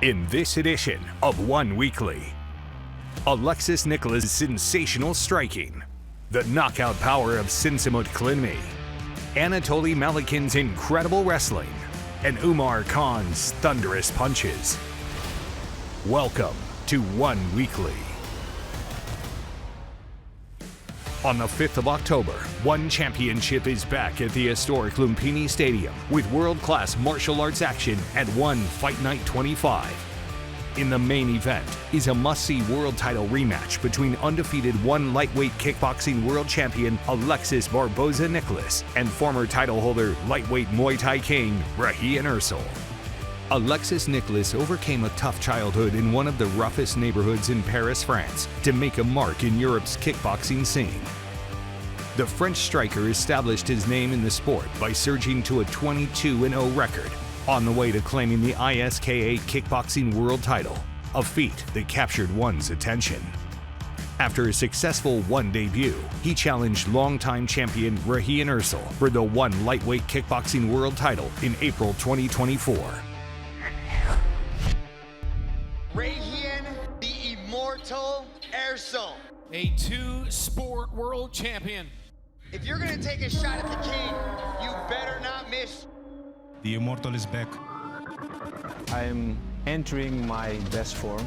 In this edition of One Weekly, Alexis Nicolas' sensational striking, the knockout power of Malykhin, Anatoly Malykhin's incredible wrestling, and Oumar Khan's thunderous punches. Welcome to One Weekly. On the 5th of October, One Championship is back at the historic Lumpini Stadium with world-class martial arts action at One Fight Night 25. In the main event is a must-see world title rematch between undefeated One lightweight kickboxing world champion Alexis Nicolas and former title holder lightweight Muay Thai king Regian Eersel. Alexis Nicolas overcame a tough childhood in one of the roughest neighborhoods in Paris, France, to make a mark in Europe's kickboxing scene. The French striker established his name in the sport by surging to a 22-0 record, on the way to claiming the ISKA kickboxing world title, a feat that captured One's attention. After a successful One debut, he challenged longtime champion Regian Eersel for the One lightweight kickboxing world title in April 2024. Regian the Immortal Eersel. A two-sport world champion. If you're gonna take a shot at the king, you better not miss. The Immortal is back. I'm entering my best form.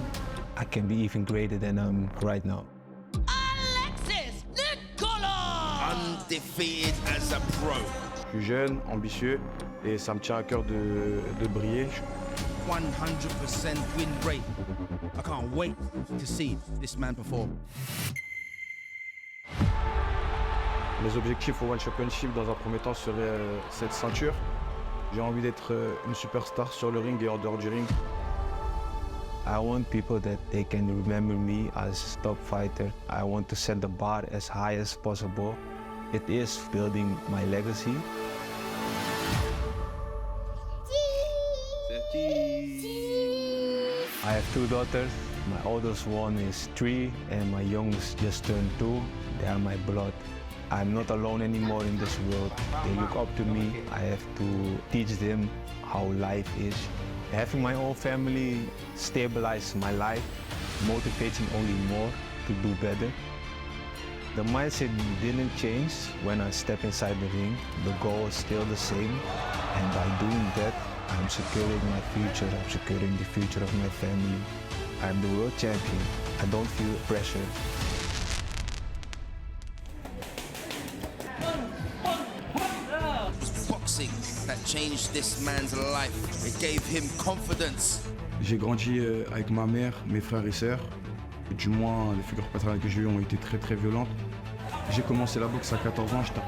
I can be even greater than I'm right now. Alexis Nicolas! Undefeated as a pro. Je suis jeune, ambitieux et ça me tient à cœur de briller. 100% win rate. I can't wait to see this man perform. Mes objectifs au One Championship dans un premier temps seraient cette ceinture. J'ai envie d'être une superstar sur le ring et en dehors du ring. I want people that they can remember me as a top fighter. I want to set the bar as high as possible. It is building my legacy. I have two daughters. My oldest one is 3 and my youngest just turned 2. They are my blood. I'm not alone anymore in this world. They look up to me. I have to teach them how life is. Having my own family stabilizes my life, motivates me only more to do better. The mindset didn't change when I step inside the ring. The goal is still the same, and by doing that, I'm securing my future. I'm securing the future of my family. I'm the world champion. I don't feel pressure. Boxing that changed this man's life. It gave him confidence. J'ai grandi avec ma mère, mes frères et sœurs. Du moins, les figures paternelles que j'ai eues ont été très violentes. J'ai commencé la boxe à 14 ans. J'étais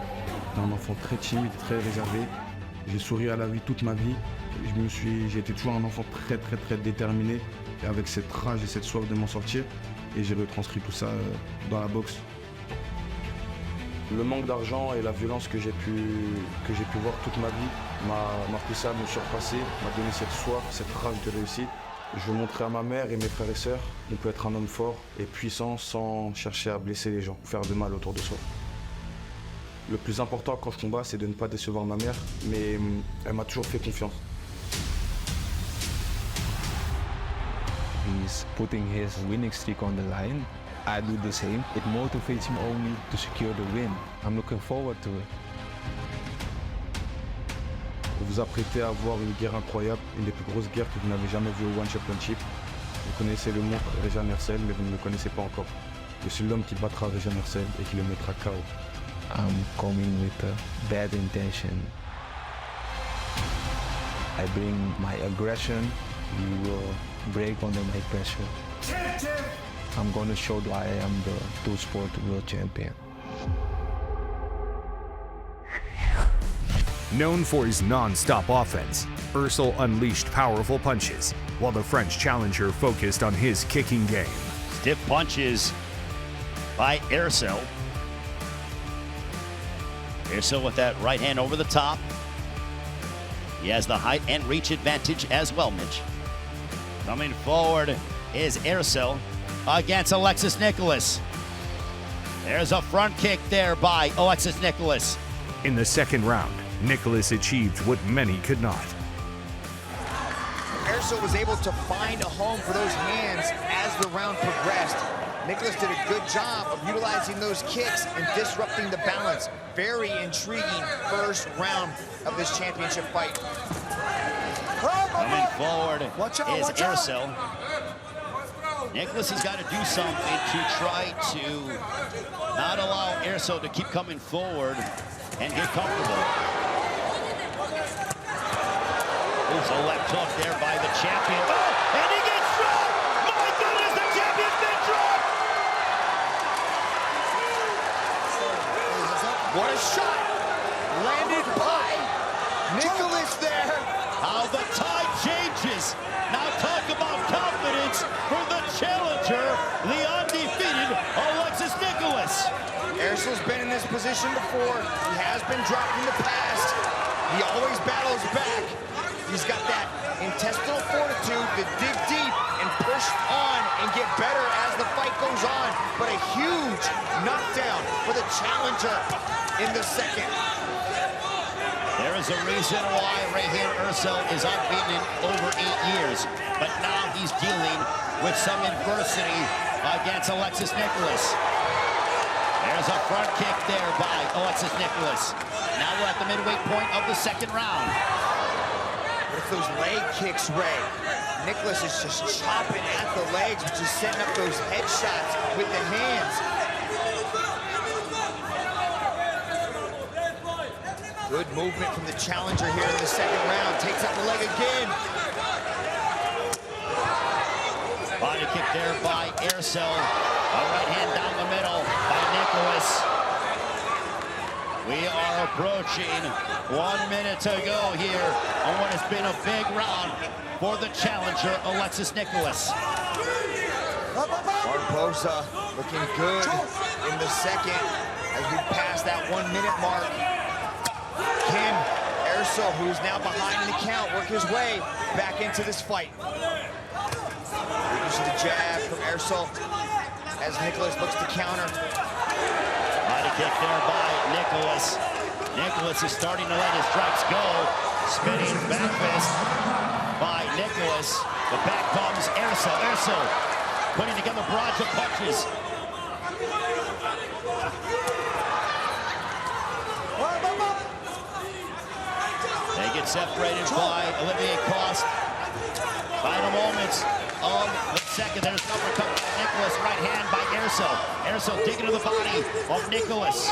un enfant très timide, très réservé. J'ai souri à la vie toute ma vie. J'ai été toujours un enfant très déterminé, et avec cette rage et cette soif de m'en sortir, et j'ai retranscrit tout ça dans la boxe. Le manque d'argent et la violence que j'ai pu voir toute ma vie m'a poussé à me surpasser, m'a donné cette soif, cette rage de réussite. Je veux montrer à ma mère et mes frères et sœurs qu'on peut être un homme fort et puissant sans chercher à blesser les gens, faire de mal autour de soi. Le plus important quand je combats, c'est de ne pas décevoir ma mère, mais elle m'a toujours fait confiance. He's putting his winning streak on the line. I do the same. It motivates me only to secure the win. I'm looking forward to it. Vous vous apprêtez à voir une guerre incroyable, une des plus grosses guerres que vous n'avez jamais vues au One Championship. Vous connaissez le monstre Regian Eersel, mais vous ne le connaissez pas encore. Je suis l'homme qui battra Regian Eersel et qui le mettra KO. I'm coming with a bad intention. I bring my aggression. You will break under my pressure. I'm going to show why I am the two-sport world champion. Known for his non-stop offense, Eersel unleashed powerful punches, while the French challenger focused on his kicking game. Stiff punches by Eersel. Eersel with that right hand over the top. He has the height and reach advantage as well, Mitch. Coming forward is Eersel against Alexis Nicolas. There's a front kick there by Alexis Nicolas. In the second round, Nicolas achieved what many could not. Eersel was able to find a home for those hands as the round progressed. Nicolas did a good job of utilizing those kicks and disrupting the balance. Very intriguing first round of this championship fight. Coming forward is Eersel. Nicolas has got to do something to try to not allow Eersel to keep coming forward and get comfortable. There's a left hook there by the champion. Oh, and he gets dropped! My goodness, the champion's been dropped! What a shot! Landed by Nicolas there. How the tide changes. Now talk about confidence for the challenger, the undefeated Alexis Nicolas. Eersel's been in this position before. He has been dropped in the past. He always battles back. He's got that intestinal fortitude to dig deep and push on and get better as the fight goes on. But a huge knockdown for the challenger in the second. There is a reason why Regian Eersel is unbeaten in over 8 years. But now he's dealing with some adversity against Alexis Nicolas. There's a front kick there by Alexis Nicolas. Now we're at the midway point of the second round. With those leg kicks, Ray, Nicolas is just chopping at the legs, which is setting up those headshots with the hands. Good movement from the challenger here in the second round. Takes out the leg again. Body kick there by Eersel. A right hand down the middle by Nicolas. We are approaching 1 minute to go here on what has been a big round for the challenger, Alexis Nicolas. Barboza looking good in the second as we pass that 1 minute mark. Can Eersel, who's now behind in the count, work his way back into this fight. Use the jab from Eersel as Nicolas looks to counter. Body kick there by Nicolas. Nicolas is starting to let his strikes go. Spinning back fist by Nicolas. The back comes Eersel. Eersel putting together barrage of punches. They get separated by Olivier Coste. Final moments of the second. There's an uppercut by Nicolas. Right hand by Eersel. Eersel digging to the body of Nicolas.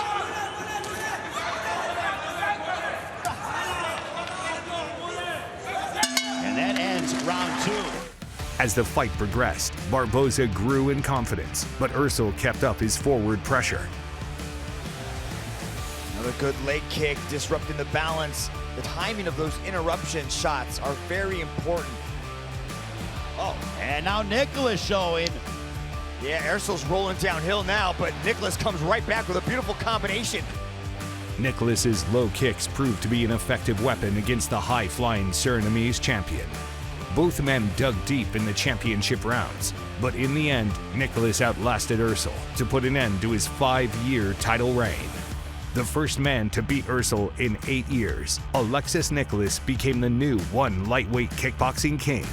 And that ends round 2. As the fight progressed, Barboza grew in confidence, but Eersel kept up his forward pressure. Another good leg kick, disrupting the balance. The timing of those interruption shots are very important. Oh, and now Nicolas showing. Yeah, Eersel's rolling downhill now, but Nicolas comes right back with a beautiful combination. Nicolas's low kicks proved to be an effective weapon against the high-flying Surinamese champion. Both men dug deep in the championship rounds, but in the end, Nicolas outlasted Eersel to put an end to his 5-year title reign. The first man to beat Eersel in 8 years, Alexis Nicolas became the new lightweight kickboxing king.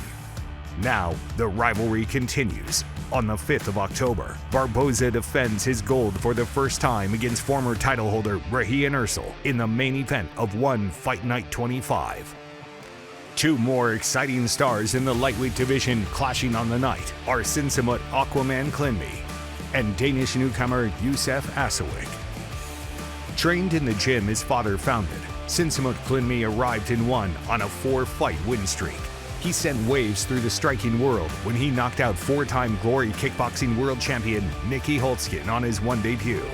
Now, the rivalry continues. On the 5th of October, Barboza defends his gold for the first time against former title holder Regian Eersel in the main event of One Fight Night 25. Two more exciting stars in the lightweight division clashing on the night are Sinsamut Aquaman Klinmi and Danish newcomer Youssef Asawik. Trained in the gym his father founded, Sinsamut Klinmi arrived in One on a 4-fight win streak. He sent waves through the striking world when he knocked out 4-time Glory Kickboxing World Champion Nicky Holtzkin on his One debut.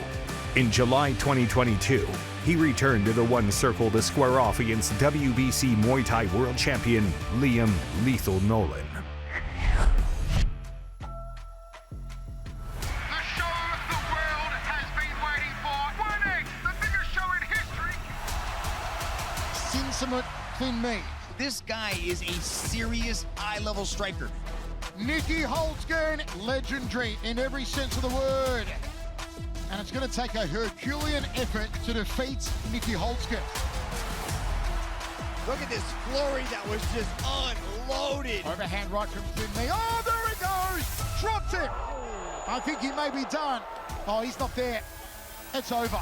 In July 2022, he returned to the One circle to square off against WBC Muay Thai World Champion Liam Lethal Nolan. The show the world has been waiting for. Winning the biggest show in history. Sinsamut Klinmi. This guy is a serious high-level striker. Nicky Holtzkin, legendary in every sense of the word. And it's going to take a Herculean effort to defeat Nicky Holtzkin. Look at this flurry that was just unreal. loaded. Overhand right from Finley. Oh, there he goes. Dropped it. I think he may be done. Oh, he's not there. It's over.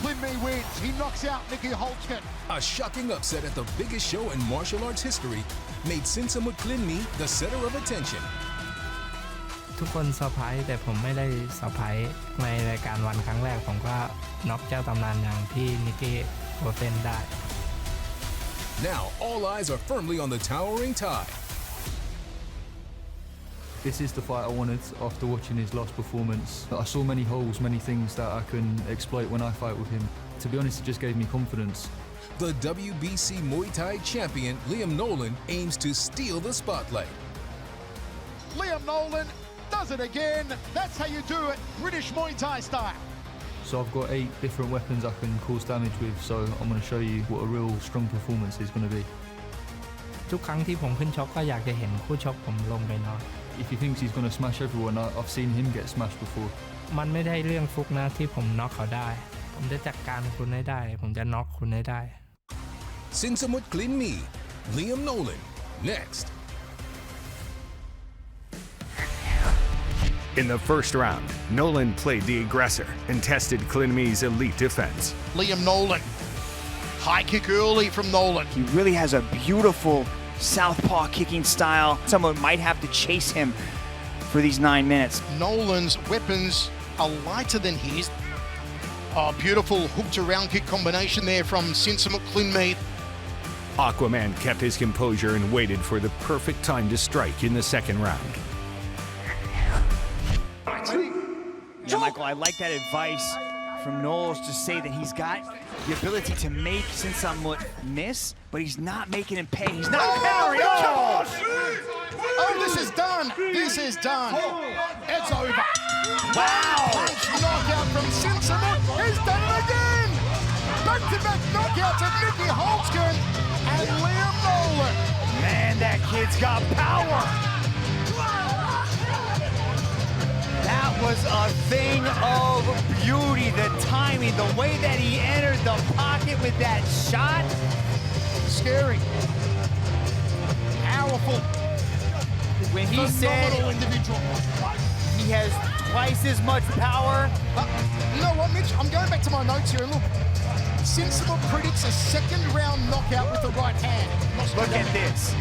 Finley wins. He knocks out Nicky Holtzkin. A shocking upset at the biggest show in martial arts history made Sinsamut Klinmi the center of attention. ทุกคนเซอร์ไพรส์แต่ผมไม่ได้เซอร์ไพรส์ในรายการวันครั้งแรกผมก็น็อกเจ้าตำนานอย่างที่นิกกี้โรเซนได้ Now all eyes are firmly on the towering tide. This is the fight I wanted after watching his last performance. I saw many holes, many things that I can exploit when I fight with him. To be honest, it just gave me confidence. The WBC Muay Thai champion Liam Nolan aims to steal the spotlight. Liam Nolan does it again. That's how you do it, British Muay Thai style. So I've got 8 different weapons I can cause damage with, so I'm going to show you what a real strong performance is going to be. ทุกครั้งที่ผมขึ้นชกก็อยากจะเห็นคู่ชกผมลงไปนอน If he thinks he's going to smash everyone, I've seen him get smashed before. มันไม่ได้เรื่องฟุกนะที่ผมน็อกเขาได้ผมจะจัดการคุณให้ได้ผมจะน็อกคุณให้ได้ Sinsamut Klinmi, Liam Nolan, next. In the first round, Nolan played the aggressor and tested Klinmi's elite defense. Liam Nolan. High kick early from Nolan. He really has a beautiful southpaw kicking style. Someone might have to chase him for these 9 minutes. Nolan's weapons are lighter than his. Oh, beautiful hook to round kick combination there from Sinsamut Klinmi. Aquaman kept his composure and waited for the perfect time to strike in the second round. Yeah, Michael, I like that advice from Knowles to say that he's got the ability to make Sinsamut miss, but he's not making him pay. He's not parrying. Oh, this is done. This is done. It's over. Wow. Punch knockout from Sinsamut. He's done it again. Back-to-back knockouts of Nicky Holtzkin and Liam Nolan. Man, that kid's got power. That was a thing of beauty. The timing, the way that he entered the pocket with that shot. Scary. Powerful. When he said individual. He has twice as much power. You know what, Mitch? I'm going back to my notes here and look. Sinsamut predicts a second round knockout with the right hand. Look at this.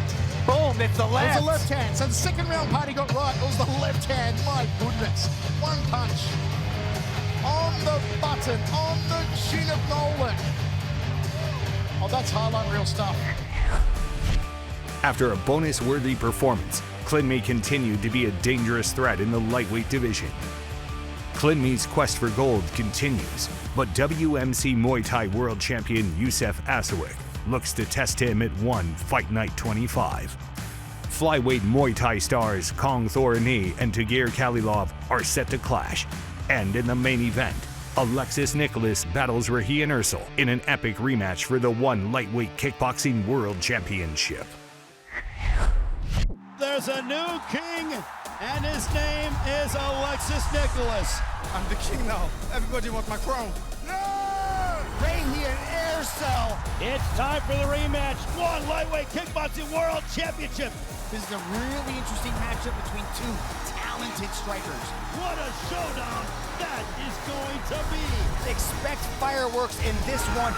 Boom, it's the left. It was the left hand. So the second round part he got right. It was the left hand. My goodness. One punch. On the button. On the chin of Nolan. Oh, that's highlight reel stuff. After a bonus-worthy performance, Klinmi continued to be a dangerous threat in the lightweight division. Klinmi's quest for gold continues, but WMC Muay Thai World Champion Youssef Asawik looks to test him at Fight Night 25. Flyweight Muay Thai stars Kong Thorani and Tagir Kalilov are set to clash, and in the main event, Alexis Nicolas battles Regian Eersel in an epic rematch for the lightweight kickboxing world championship. There's a new king, and his name is Alexis Nicolas. I'm the king now. Everybody wants my crown. Regian Eersel. It's time for the rematch. Lightweight Kickboxing World Championship. This is a really interesting matchup between two talented strikers. What a showdown that is going to be. Expect fireworks in this one.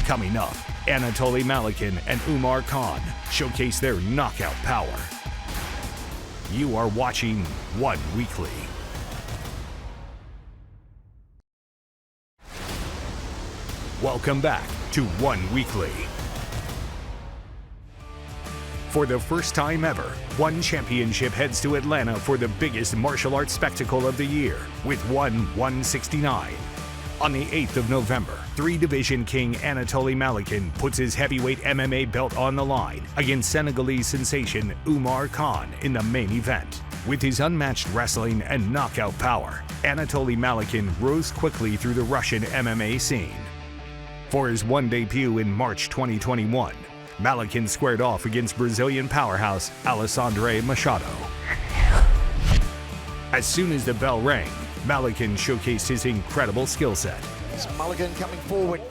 Coming up, Anatoly Malykhin and Oumar Khan showcase their knockout power. You are watching One Weekly. Welcome back to One Weekly. For the first time ever, One Championship heads to Atlanta for the biggest martial arts spectacle of the year with One 169. On the 8th of November, three-division king Anatoly Malykhin puts his heavyweight MMA belt on the line against Senegalese sensation Oumar Khan in the main event. With his unmatched wrestling and knockout power, Anatoly Malykhin rose quickly through the Russian MMA scene. For his one debut in March 2021, Malykhin squared off against Brazilian powerhouse Alexandre Machado. As soon as the bell rang, Malykhin showcased his incredible skill set. It's Malykhin coming forward,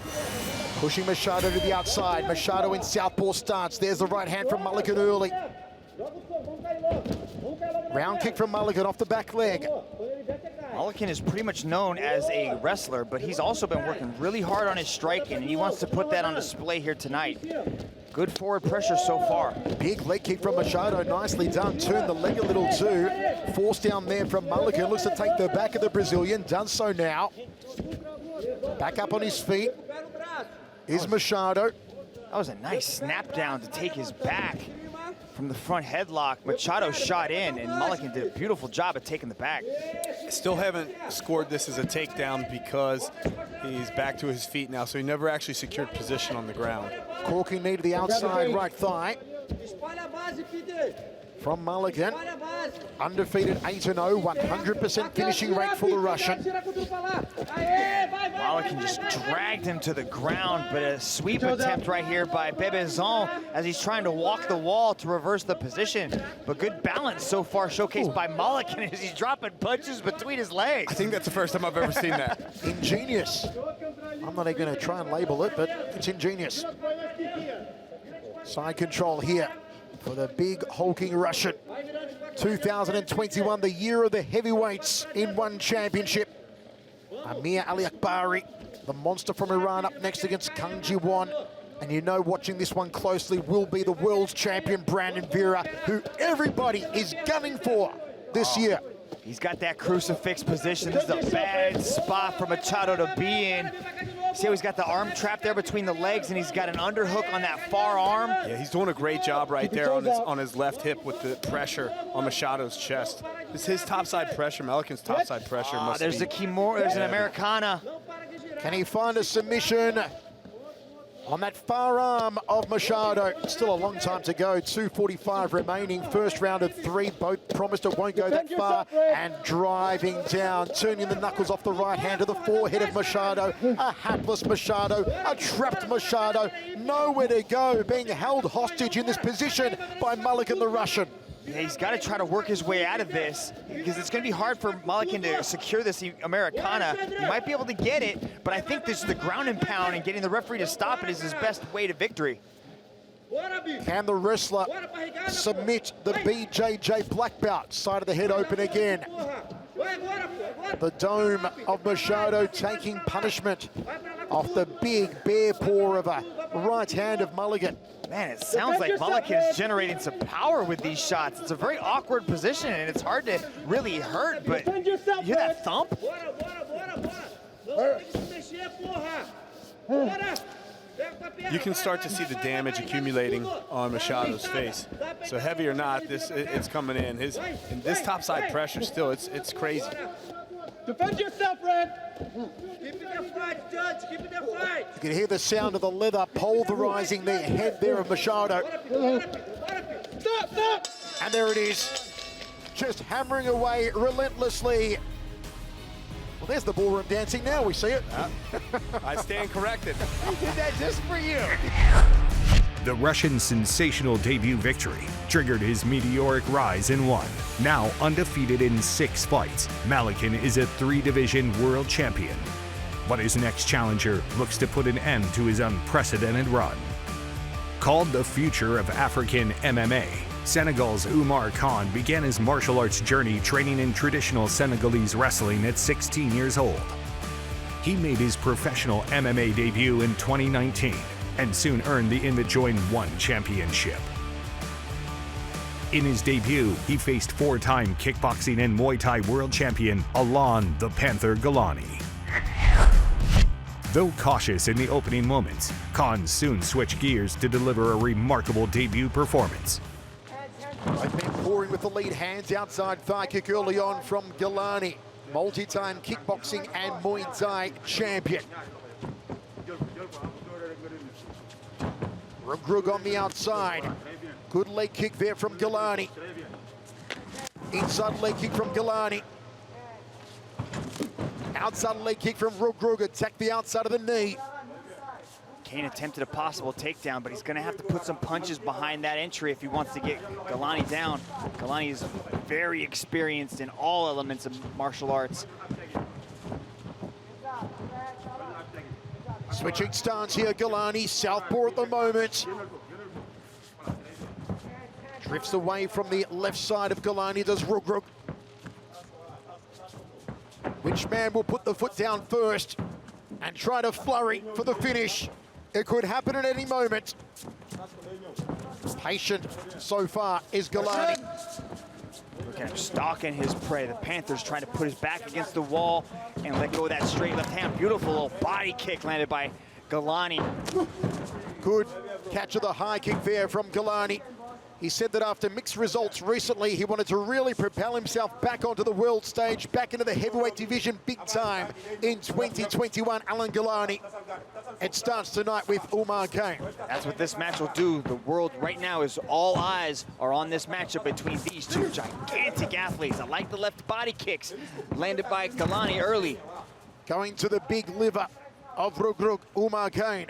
pushing Machado to the outside. Machado in southpaw stance. There's the right hand from Malykhin early. Round kick from Malykhin off the back leg. Malykhin is pretty much known as a wrestler, but he's also been working really hard on his striking, and he wants to put that on display here tonight. Good forward pressure so far. Big leg kick from Machado, nicely done. Turn the leg a little too. Force down there from Malykhin. Looks to take the back of the Brazilian. Does so now. Back up on his feet is Machado. That was a nice snap down to take his back from the front headlock. Machado shot in, and Malykhin did a beautiful job at taking the back. Still haven't scored this as a takedown because he's back to his feet now, so he never actually secured position on the ground. Corking knee to the outside right thigh from Malykhin. Undefeated 8-0, 100% finishing rate for the Russian. Malykhin just dragged him to the ground, but a sweep attempt right here by Bebezon as he's trying to walk the wall to reverse the position. But good balance so far showcased by Malykhin as he's dropping punches between his legs. I think that's the first time I've ever seen that. Ingenious. I'm not even going to try and label it, but it's ingenious. Side control here for the big hulking Russian. 2021, the year of the heavyweights in one championship. Amir Ali Akbari, the monster from Iran, up next against Kang Ji-won. And you know, watching this one closely will be the world's champion, Brandon Vera, who everybody is gunning for this year. He's got that crucifix position. This is a bad spot for Machado to be in. See how he's got the arm trap there between the legs, and he's got an underhook on that far arm. Yeah, he's doing a great job right there on his left hip with the pressure on Machado's chest. It's his topside pressure, Malykhin's topside pressure. There's a Kimura, there's an Americana. Can he find a submission on that far arm of Machado? Still a long time to go, 2:45 remaining. First round of 3, both promised it won't go that far. And driving down, turning the knuckles off the right hand to the forehead of Machado. A hapless Machado, a trapped Machado, nowhere to go, being held hostage in this position by Malykhin the Russian. Yeah, he's got to try to work his way out of this because it's going to be hard for Malykhin to secure this Americana. He might be able to get it, but I think this is the ground and pound, and getting the referee to stop it is his best way to victory. Can the wrestler submit the BJJ black belt? Side of the head open again. The dome of Machado taking punishment off the big bare paw of a right hand of Malykhin. Man, it sounds like Malykhin is generating some power with these shots. It's a very awkward position, and it's hard to really hurt, but you hear that thump? You can start to see the damage accumulating on Machado's face. So heavy or not, it's coming in. This topside pressure still, it's crazy. Defend yourself, Red. Keep it in the fight, Judge. Keep it in the fight. You can hear the sound of the leather pulverizing the head there of Machado. Stop. And there it is. Just hammering away relentlessly. Well, there's the ballroom dancing now. We see it. I stand corrected. He did that just for you. The Russian's sensational debut victory triggered his meteoric rise in one. Now undefeated in 6 fights, Malykhin is a 3-division world champion. But his next challenger looks to put an end to his unprecedented run. Called the future of African MMA, Senegal's Oumar Khan began his martial arts journey training in traditional Senegalese wrestling at 16 years old. He made his professional MMA debut in 2019 and soon earned the invite to join one championship. In his debut, he faced 4-time kickboxing and Muay Thai world champion Alon the Panther Gilani. Though cautious in the opening moments, Khan soon switched gears to deliver a remarkable debut performance. I've been pouring with the lead hands, outside thigh kick early on from Gilani. Multi-time kickboxing and Muay Thai champion. Rugrug on the outside. Good leg kick there from Gilani. Inside leg kick from Gilani. Outside leg kick from Rugrug. Attack the outside of the knee. Kane attempted a possible takedown, but he's going to have to put some punches behind that entry if he wants to get Gilani down. Gilani is very experienced in all elements of martial arts. Switching stance here, Gilani, southpaw at the moment. Drifts away from the left side of Gilani, does Rugrug. Which man will put the foot down first and try to flurry for the finish? It could happen at any moment. Patient so far is Gilani. Look at him stalking his prey. The Panther's trying to put his back against the wall and let go of that straight left hand. Beautiful little body kick landed by Gilani. Good catch of the high kick there from Gilani. He said that after mixed results recently, he wanted to really propel himself back onto the world stage, back into the heavyweight division big time in 2021. Alan Gilani. It starts tonight with Oumar Kane. That's what this match will do. The world right now is all eyes are on this matchup between these two gigantic athletes. I like the left body kicks landed by Gilani early. Going to the big liver of Rugrug, Oumar Kane.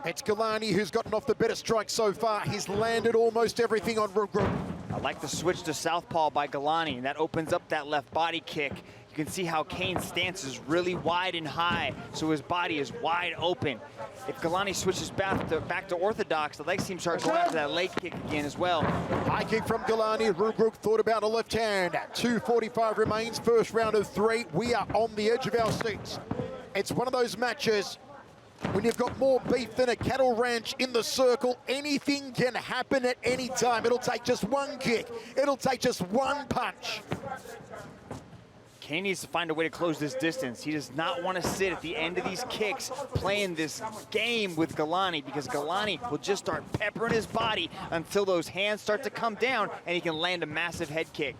It's Gilani who's gotten off the better strike so far. He's landed almost everything on Rugrug. I like the switch to southpaw by Gilani, and that opens up that left body kick. You can see how Kane's stance is really wide and high, so his body is wide open. If Gilani switches back to orthodox, the legs team start going after that leg kick again as well. High kick from Gilani. Rugrug thought about a left hand. 2:45 remains, first round of 3. We are on the edge of our seats. It's one of those matches when you've got more beef than a cattle ranch in the circle. Anything can happen at any time. It'll take just one kick. It'll take just one punch. Kane needs to find a way to close this distance. He does not want to sit at the end of these kicks playing this game with Gilani, because Gilani will just start peppering his body until those hands start to come down and he can land a massive head kick.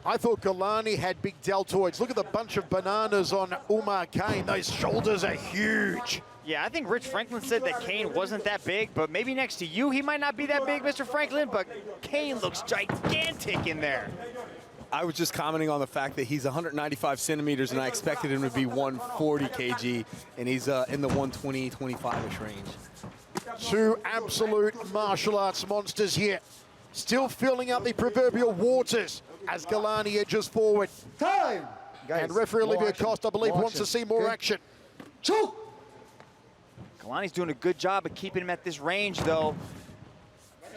I thought Gilani had big deltoids. Look at the bunch of bananas on Oumar Kane. Those shoulders are huge. Yeah, I think Rich Franklin said that Kane wasn't that big, but maybe next to you he might not be that big, Mr. Franklin, but Kane looks gigantic in there. I was just commenting on the fact that he's 195 centimeters, and I expected him to be 140 kg, and he's in the 120, 25-ish range. Two absolute martial arts monsters here. Still filling out the proverbial waters as Gilani edges forward. Time! And referee Olivia Costa, I believe, wants to see more action. Gilani's doing a good job of keeping him at this range, though.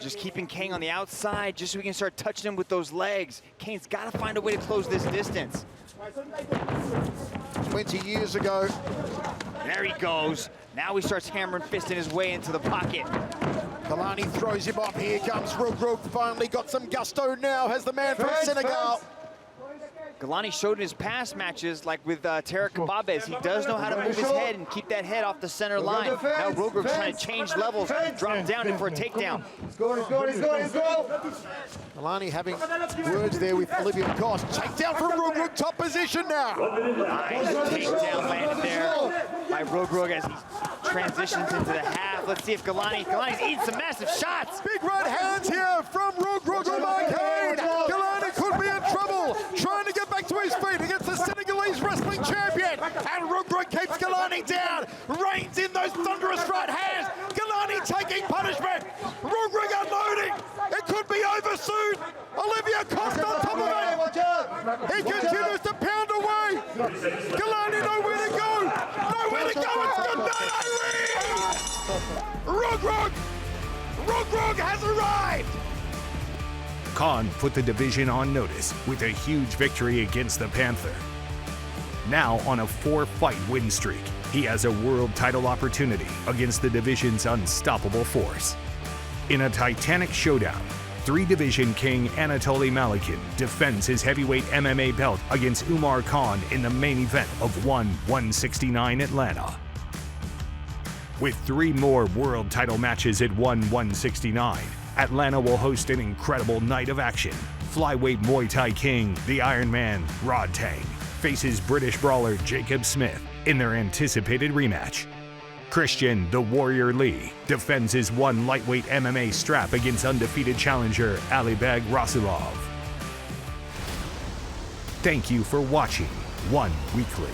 Just keeping Kane on the outside, just so we can start touching him with those legs. Kane's got to find a way to close this distance. 20 years ago. There he goes. Now he starts hammering fisting his way into the pocket. Gilani throws him up. Here comes Rugrug. Finally got some gusto now, has the man from Senegal. Gilani showed in his past matches, like with Tarek Kababes, he does know how to move his head and keep that head off the center line. Now Rugrug's trying to change levels, drop down in for a takedown. Let's go. Gilani having words there with Olivia Costa. Takedown from Rugrug, top position now. Nice takedown landed there by Rugrug as he transitions into the half. Let's see if Gilani's eating some massive shots. Big right hands here from Rugrug. Oumar Kane. Gilani could be in trouble, trying to get back to his feet against the Senegalese wrestling champion. And Rugrug keeps Gilani down, reins in those thunderous right hands. Gilani taking punishment. Rugrug unloading. It could be over soon. Olivia Costa on top of it. He continues to pound away. Gilani nowhere to go. Nowhere to go. It's good night, Rugrug has arrived. Khan put the division on notice with a huge victory against the Panther. Now on a 4-fight win streak, he has a world title opportunity against the division's unstoppable force. In a titanic showdown, 3-division king Anatoly Malykhin defends his heavyweight MMA belt against Oumar Khan in the main event of 169 Atlanta. With 3 more world title matches at 169, Atlanta will host an incredible night of action. Flyweight Muay Thai king, the Iron Man, Rod Tang, faces British brawler Jacob Smith in their anticipated rematch. Christian the Warrior Lee defends his 1 lightweight MMA strap against undefeated challenger Alibeg Rasulov. Thank you for watching One Weekly.